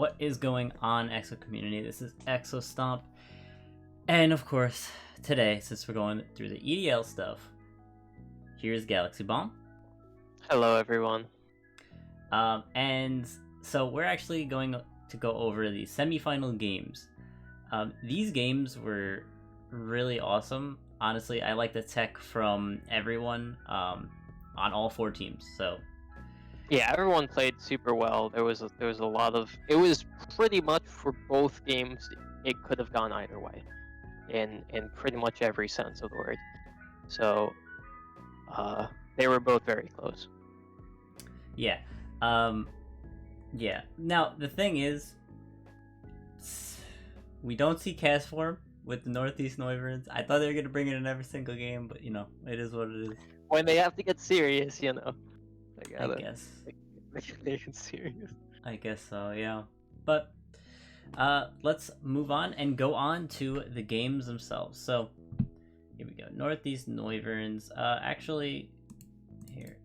What is going on, Exo community? This is Exo Stomp, and of course, today, since we're going through the EDL stuff, here's Galaxybomb. Hello, everyone. And so we're actually going to go over the semifinal games. These games were really awesome. Honestly, I like the tech from everyone on all four teams. So Yeah, everyone played super well. There was a lot of. It was pretty much for both games. It could have gone either way, in pretty much every sense of the word. So, they were both very close. yeah, yeah. Now the thing is, we don't see cast form with the Northeast Noiverns. I thought they were gonna bring it in every single game, but it is what it is. When they have to get serious, they gotta. I guess. They get serious. I guess so, yeah. But let's move on and go on to the games themselves. So here we go. Northeast Noiverns. Actually, here.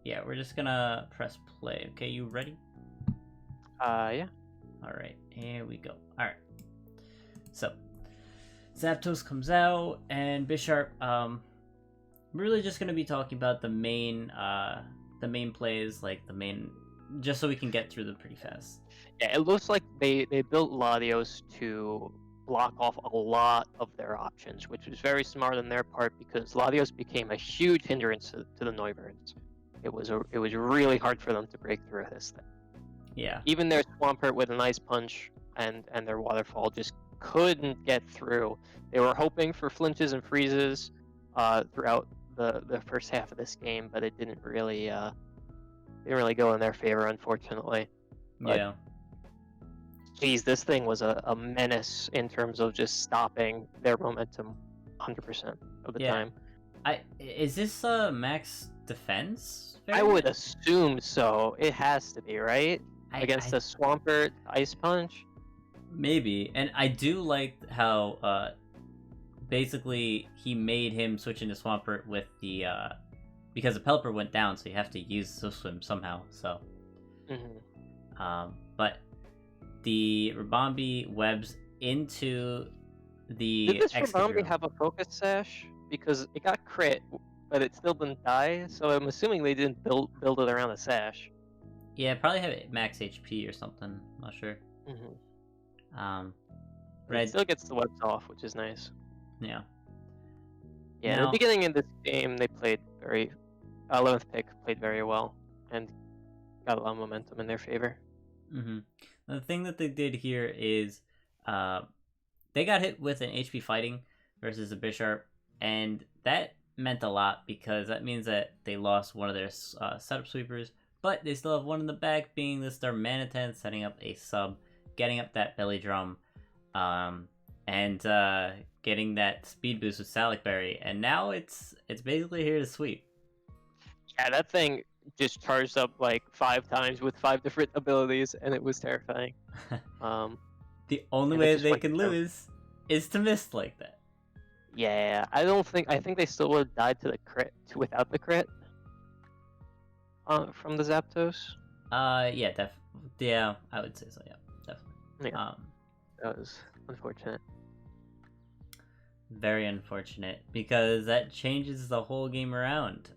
Yeah, we're just gonna press play. Okay, you ready? Yeah. All right, here we go. All right. So Zapdos comes out, and Bisharp. We're really just gonna be talking about the main plays, like just so we can get through them pretty fast. Yeah, it looks like they built Latios to block off a lot of their options, which was very smart on their part because Latios became a huge hindrance to the Noiverns. It was really hard for them to break through this thing. Yeah. Even their Swampert with an Ice Punch and their Waterfall just couldn't get through. They were hoping for flinches and freezes throughout the first half of this game, but it didn't really go in their favor, unfortunately. But, yeah. geez, this thing was a menace in terms of just stopping their momentum 100% of the time. Is this max defense? I would assume so. It has to be, right? Against the Swampert Ice Punch? Maybe. And I do like how basically he made him switch into Swampert with the because the Pelipper went down, so you have to use the swim somehow. So but the Ribombee webs into the Did this Ribombee have a focus sash? Because it got crit, but it still didn't die, so I'm assuming they didn't build it around the sash. Yeah, probably have max HP or something. Not sure. It still gets the webs off, which is nice. Yeah. Yeah, in the beginning of this game, they played 11th pick played very well and got a lot of momentum in their favor. The thing that they did here is they got hit with an HP fighting versus a Bisharp, and that meant a lot because that means that they lost one of their setup sweepers, but they still have one in the back, being the Star Manitan, setting up a sub, getting up that belly drum, and getting that speed boost with Salic Berry, and now it's basically here to sweep. Yeah, that thing just charged up like 5 times with 5 different abilities, and it was terrifying. The only way they can lose is to miss like that. Yeah, I think they still would have died to the crit without the crit from the Zapdos. Yeah, I would say so. Yeah, definitely. Yeah, that was unfortunate. Very unfortunate because that changes the whole game around.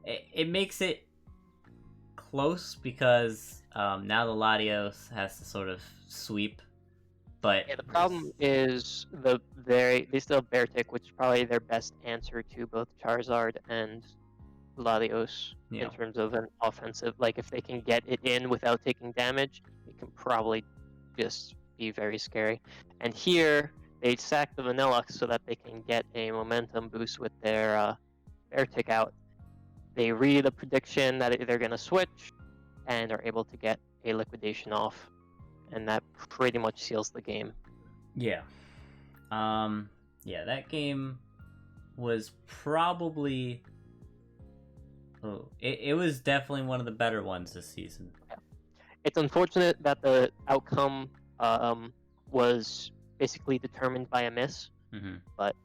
It makes it close because now the Latios has to sort of sweep. But yeah, the problem is they still have Bear Tick, which is probably their best answer to both Charizard and Latios in terms of an offensive. Like if they can get it in without taking damage, it can probably just be very scary. And here they sack the Vanilluxe so that they can get a momentum boost with their Bear Tick out. They read a prediction that they're going to switch and are able to get a liquidation off. And that pretty much seals the game. Yeah. Yeah, that game was probably... it was definitely one of the better ones this season. Yeah. It's unfortunate that the outcome was basically determined by a miss, but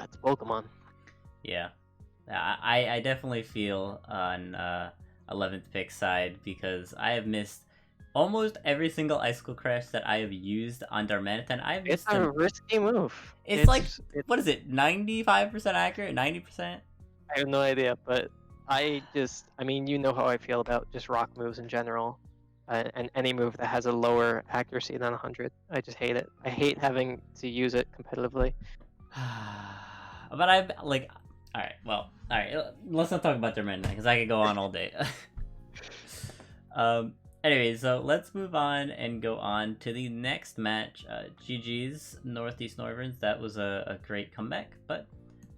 it's Pokemon. Yeah. I definitely feel on 11th pick side because I have missed almost every single Icicle Crash that I have used on Darmanitan, I've It's used a them. risky move. It's like, what is it, 95% accurate, 90%? I have no idea, but I mean, you know how I feel about just rock moves in general, and any move that has a lower accuracy than 100. I just hate it. I hate having to use it competitively. But I've like, all right. Let's not talk about Darmanitan because I could go on all day. Anyway, so let's move on and go on to the next match. GG's Northeast Norverns. That was a great comeback, but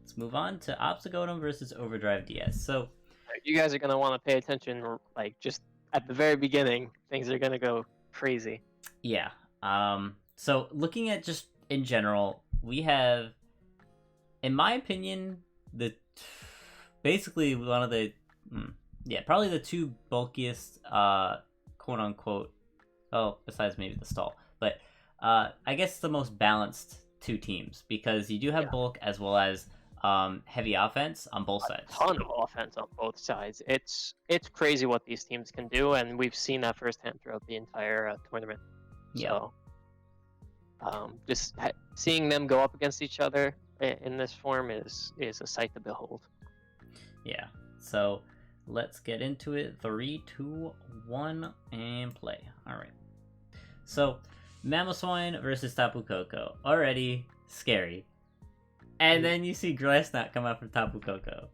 let's move on to Obstagotum versus Overdrive DS. So you guys are gonna want to pay attention, like just at the very beginning. Things are gonna go crazy. Yeah. So looking at just in general, we have, in my opinion, basically one of the, probably the two bulkiest, quote unquote, besides maybe the stall, but I guess the most balanced two teams, because you do have bulk as well as heavy offense on both sides. A ton of offense on both sides. It's crazy what these teams can do, and we've seen that firsthand throughout the entire tournament. So, just seeing them go up against each other in this form is a sight to behold. Yeah. So let's get into it. 3, 2, 1, and play. All right. So Mamoswine versus Tapu Koko. Already scary. And then you see Glassnot come out from Tapu Koko.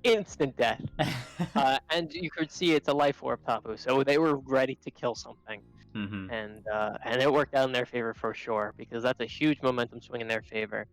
Instant death. And you could see it's a Life Orb Tapu, so they were ready to kill something. Mm-hmm. And it worked out in their favor for sure, because that's a huge momentum swing in their favor.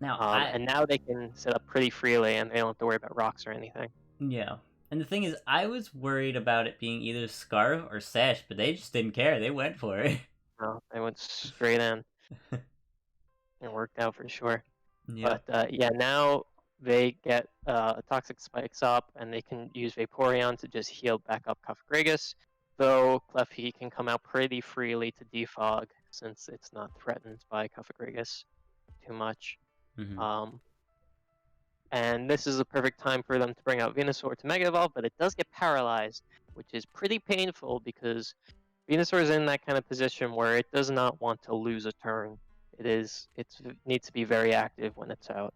Now, and now they can set up pretty freely, and they don't have to worry about rocks or anything. Yeah. And the thing is, I was worried about it being either Scarf or Sash, but they just didn't care. They went for it. No, they went straight in. It worked out for sure. Yeah. But now they get Toxic Spikes up, and they can use Vaporeon to just heal back up Cofagrigus, though Clefairy can come out pretty freely to defog, since it's not threatened by Cofagrigus too much. Mm-hmm. And this is a perfect time for them to bring out Venusaur to Mega Evolve, but it does get paralyzed, which is pretty painful because Venusaur is in that kind of position where it does not want to lose a turn. It needs to be very active when it's out.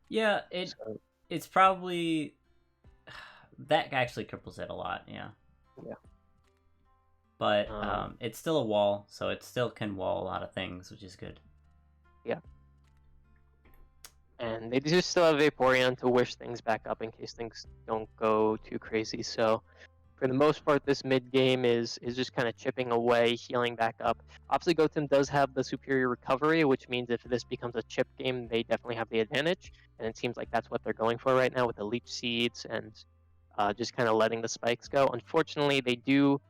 Yeah, it's probably that actually cripples it a lot. Yeah. But it's still a wall, so it still can wall a lot of things, which is good. Yeah. And they do still have Vaporeon to wish things back up in case things don't go too crazy. So for the most part, this mid game is just kind of chipping away, healing back up. Obstagotum does have the superior recovery, which means if this becomes a chip game, they definitely have the advantage. And it seems like that's what they're going for right now with the Leech Seeds and just kind of letting the spikes go. Unfortunately, they do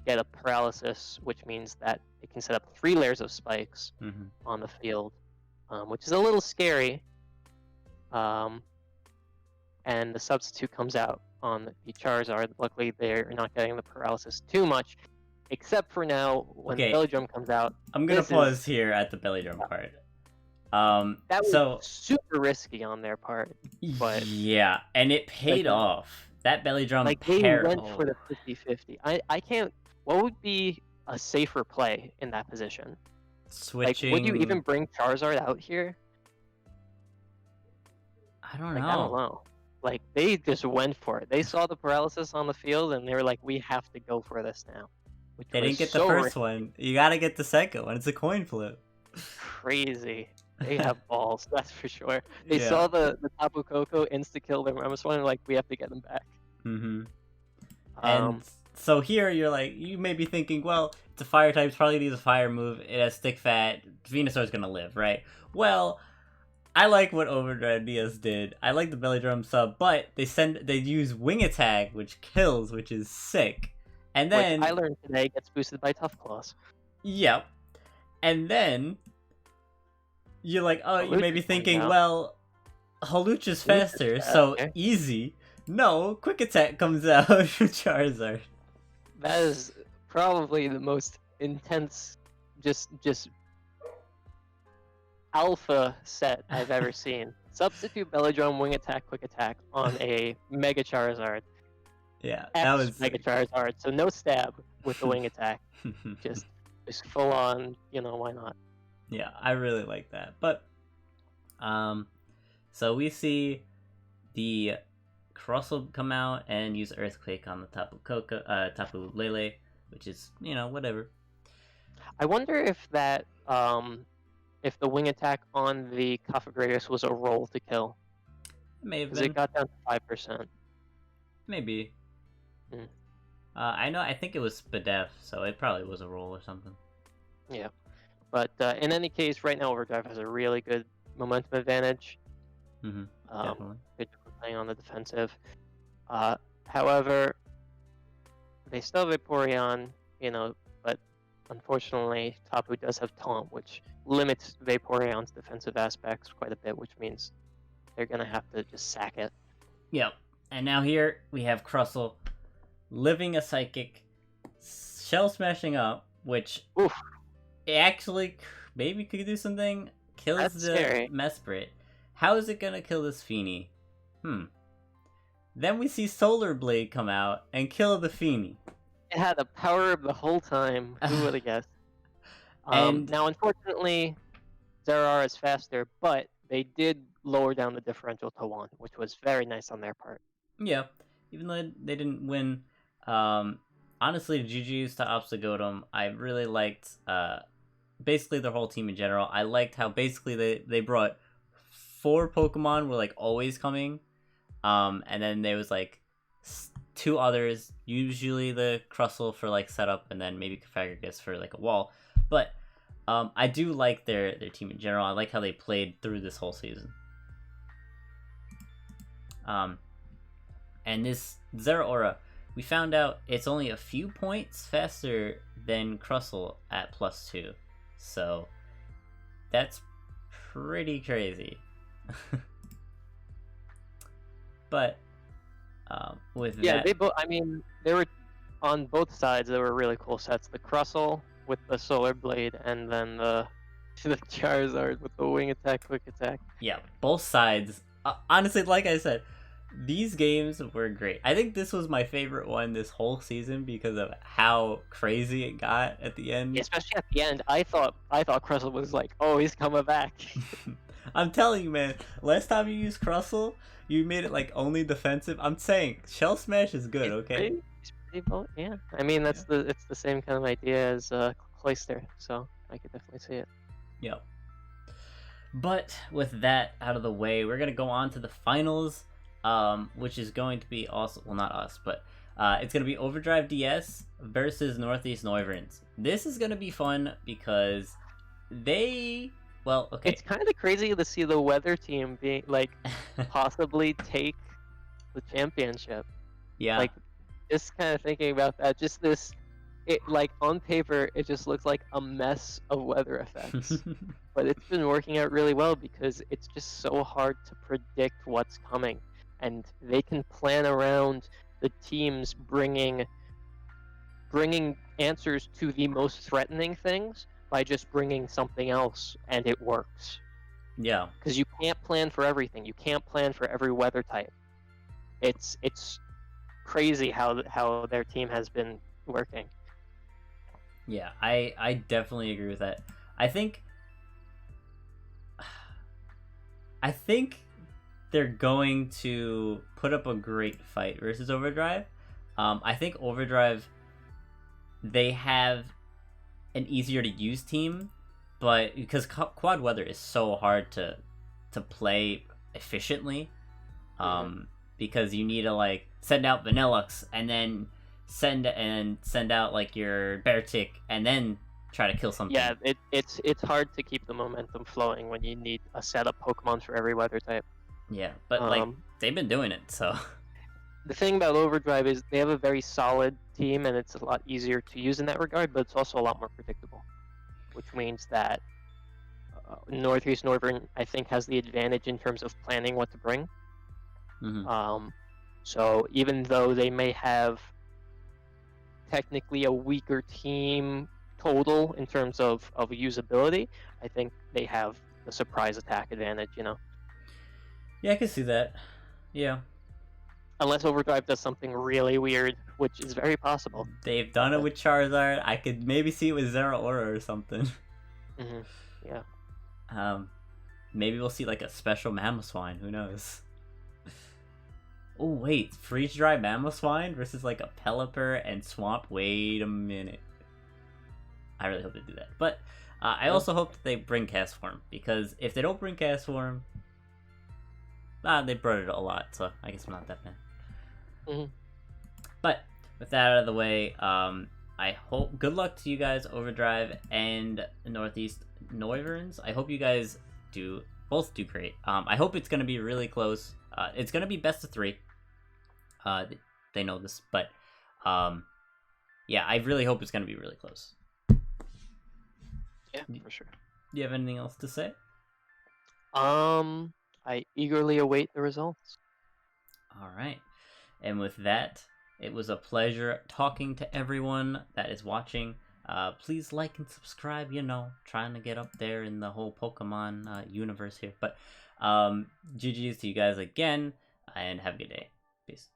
get a paralysis, which means that it can set up 3 layers of spikes on the field, which is a little scary. And the substitute comes out on the Charizard. Luckily, they're not getting the paralysis too much, except for now when the Belly Drum comes out. I'm gonna pause here at the Belly Drum part. That was super risky on their part, but yeah, and it paid off. That Belly Drum, like they went for the 50-50. I can't. What would be a safer play in that position? Switching. Like, would you even bring Charizard out here? I don't know. I don't know. Like, they just went for it. They saw the paralysis on the field, and they were like, we have to go for this now. They didn't get the first one. You gotta get the second one. It's a coin flip. Crazy. They have balls, that's for sure. They saw the Tapu Koko insta-kill their Mamoswine, and like, we have to get them back. And so here, you may be thinking, well, it's a fire type, probably needs a fire move, it has stick fat, Venusaur's gonna live, right? Well, I like what Overdrive DS did. I like the Belly Drum sub, but they use Wing Attack, which kills, which is sick. And then which I learned today gets boosted by Tough Claws. Yep. And then you're like, oh, you may be thinking, well, Hawlucha's faster, so easy. No, Quick Attack comes out from Charizard. That is probably the most intense, just alpha set I've ever seen. Substitute Belly Drum, Wing Attack, Quick Attack on a Mega Charizard. Yeah, that X was Mega sick. Charizard. So no stab with the wing attack. Just full on. Why not? Yeah, I really like that. But um, so we see the Crustle come out and use Earthquake on the Tapu Lele, which is whatever. I wonder if that if the wing attack on the Cofagrigus was a roll to kill, It may have because it been, got down to 5%. maybe. Mm, I think it was Spadef, so it probably was a roll or something. yeah, but in any case, right now Overdrive has a really good momentum advantage. Mm-hmm. Definitely. Good job playing on the defensive. However, they still have Vaporeon, but unfortunately, Tapu does have Taunt, which limits Vaporeon's defensive aspects quite a bit, which means they're gonna have to just sack it. Yep. And now here we have Crustle living a Psychic, Shell Smashing up, which Oof, actually maybe could do something. Kills that's the scary. Mesprit. How is it gonna kill this Feeny? Then we see Solar Blade come out and kill the Feeny. It had the power of the whole time. Who would have guessed? And Now, unfortunately, Zeraora is faster, but they did lower down the differential to 1, which was very nice on their part. yeah, even though they didn't win, honestly, GG's to Obstagotum. I really liked basically their whole team in general. I liked how basically they brought 4 Pokemon were like always coming, and then there was like 2 others, usually the Crustle for like setup, and then maybe Cofagrigus for like a wall. But I do like their team in general. I like how they played through this whole season. And this Zeraora, we found out it's only a few points faster than Crustle at +2. So that's pretty crazy. But with that, they both. I mean, they were on both sides. There were really cool sets. The Crustle with the Solar Blade, and then the Charizard with the Wing Attack, Quick Attack. yeah, both sides. Honestly, like I said, these games were great. I think this was my favorite one this whole season because of how crazy it got at the end. Especially at the end, I thought Crustle was like, oh, he's coming back. I'm telling you, man. Last time you used Crustle, you made it like only defensive. I'm saying Shell Smash is good. Okay. It's pretty bold, yeah. I mean, it's the same kind of idea as Cloyster, so I could definitely see it. Yep. But with that out of the way, we're gonna go on to the finals, which is going to be also, well, not us, but it's gonna be Overdrive DS versus Northeast Noivern. This is gonna be fun because well, okay. It's kind of crazy to see the weather team being like possibly take the championship. Yeah. Like, just kind of thinking about that, just this, it like on paper, it just looks like a mess of weather effects. But it's been working out really well because it's just so hard to predict what's coming, and they can plan around the teams bringing answers to the most threatening things by just bringing something else, and it works. Yeah. Because you can't plan for everything. You can't plan for every weather type. It's crazy how their team has been working. Yeah, I definitely agree with that. I think they're going to put up a great fight versus Overdrive. I think Overdrive, they have an easier to use team, but because quad weather is so hard to play efficiently, because you need to like send out Vanillux and then send out like your Beartic and then try to kill something. Yeah, it's hard to keep the momentum flowing when you need a set of Pokemon for every weather type. Yeah, but like they've been doing it, so. The thing about Overdrive is they have a very solid team, and it's a lot easier to use in that regard, but it's also a lot more predictable, which means that Northeast Northern, I think, has the advantage in terms of planning what to bring. So even though they may have technically a weaker team total in terms of usability, I think they have the surprise attack advantage, Yeah, I can see that. Yeah. Unless Overdrive does something really weird, which is very possible. They've done it with Charizard. I could maybe see it with Zeraora or something. Mm-hmm. Yeah. Maybe we'll see like a special Mamoswine. Who knows? Oh wait, Freeze Dry Mamoswine versus like a Pelipper and Swamp. Wait a minute. I really hope they do that. But I also hope that they bring Castform, because if they don't bring Castform, they brought it a lot, so I guess I'm not that mad. Mm-hmm. But with that out of the way, I hope good luck to you guys, Overdrive and Northeast Noiverns. I hope you guys both do great. I hope it's gonna be really close. It's gonna be best of 3. They know this, but yeah, I really hope it's gonna be really close. Yeah, for sure. Do you have anything else to say? I eagerly await the results. All right. And with that, it was a pleasure talking to everyone that is watching. Please like and subscribe, trying to get up there in the whole Pokemon universe here. But GG's to you guys again, and have a good day. Peace.